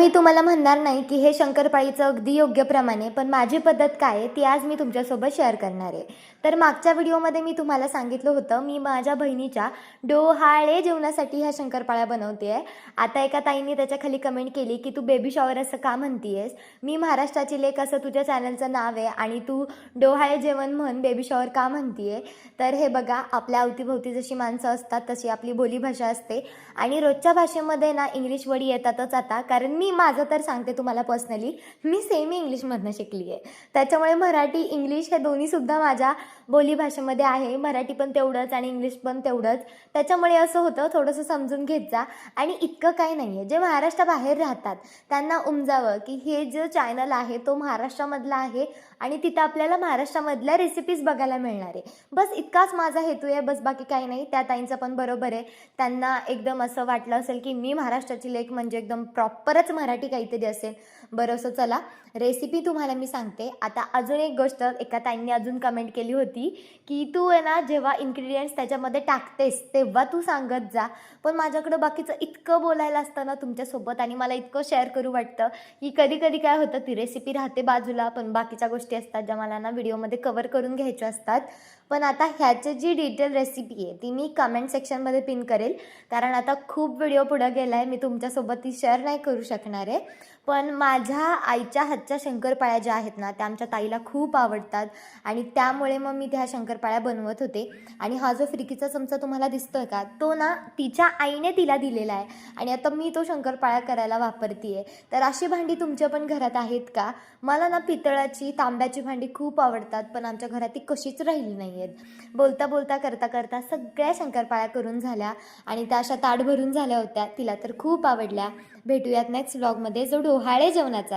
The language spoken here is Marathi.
मी तुम्हाला म्हणणार नाही की हे शंकरपाळीचं अगदी योग्य प्रमाणे, पण माझी पद्धत काय आहे ती आज मी तुमच्यासोबत शेअर करणार आहे. तर मागच्या व्हिडिओमध्ये मी तुम्हाला सांगितलं होतं मी माझ्या बहिणीच्या डोहाळे जेवणासाठी ह्या शंकरपाळ्या बनवते आहे. आता एका ताईंनी त्याच्याखाली कमेंट केली की तू बेबी शॉवर असं का म्हणतीयेस, मी महाराष्ट्राची लेक असं तुझ्या चॅनलचं नाव आहे आणि तू डोहाळे जेवण म्हण बेबी शॉवर का म्हणतीये. तर हे बघा, आपल्या अवतीभोवती जशी माणसं असतात तशी आपली बोलीभाषा असते आणि रोजच्या भाषेमध्ये ना इंग्लिश वर्ड येतातच आता, कारण मी माझं तर सांगते तुम्हाला पर्सनली, मी सेमी इंग्लिशमधनं शिकली आहे. त्याच्यामुळे मराठी इंग्लिश हे दोन्हीसुद्धा माझ्या बोलीभाषेमध्ये आहे. मराठी पण तेवढंच आणि इंग्लिश पण तेवढंच. त्याच्यामुळे असं होतं, थोडंसं समजून घेत जा. आणि इतकं काही नाही आहे, जे महाराष्ट्राबाहेर राहतात त्यांना उमजावं की हे जो चॅनल आहे तो महाराष्ट्रामधला आहे आणि तिथं आपल्याला महाराष्ट्रामधल्या रेसिपीज बघायला मिळणार आहे. बस इतकाच माझा हेतू आहे, बस बाकी काही नाही. त्या ताईंचं पण बरोबर आहे, त्यांना एकदम असं वाटलं असेल की मी महाराष्ट्राची लेक म्हणजे एकदम प्रॉपरच मराठी काहीतरी असेल. बरं, असं चला रेसिपी तुम्हाला मी सांगते. आता अजून एक गोष्ट एका ताईंनी अजून कमेंट केली होती की तू आहे ना जेव्हा इन्ग्रेडियंट्स त्याच्यामध्ये टाकतेस तेव्हा तू सांगत जा. पण माझ्याकडं बाकीचं इतकं बोलायला असतं ना तुमच्यासोबत आणि मला इतकं शेअर करू वाटतं की कधी कधी काय होतं, ती रेसिपी राहते बाजूला, पण बाकीच्या गोष्टी असतात ज्या मला ना व्हिडिओमध्ये कवर करून घ्यायच्या असतात. पण आता ह्याची जी डिटेल रेसिपी आहे ती मी कमेंट सेक्शनमध्ये पिन करेल, कारण आता खूप व्हिडिओ पुढं गेला आहे, मी तुमच्यासोबत ती शेअर नाही करू शकणार आहे. पण माझ्या आईच्या हातच्या शंकरपाळ्या ज्या आहेत ना त्या आमच्या ताईला खूप आवडतात आणि त्यामुळे मग मी त्या शंकरपाळ्या बनवत होते. आणि हा जो फिरकीचा चमचा तुम्हाला दिसतोय का, तो ना तिच्या आईने तिला दिलेला आहे आणि आता मी तो शंकरपाळ्या करायला वापरते आहे. तर अशी भांडी तुमच्या पण घरात आहेत का? मला ना पितळाची, तांब्याची भांडी खूप आवडतात, पण आमच्या घरात ती कशीच राहिली नाही आहेत. बोलता बोलता करता करता सगळ्या शंकरपाळ्या करून झाल्या आणि त्या अशा ताट भरून झाल्या होत्या. तिला तर खूप आवडल्या. भेटूयात नेक्स्ट व्लॉगमध्ये, जो डोहाळे जेवणाचा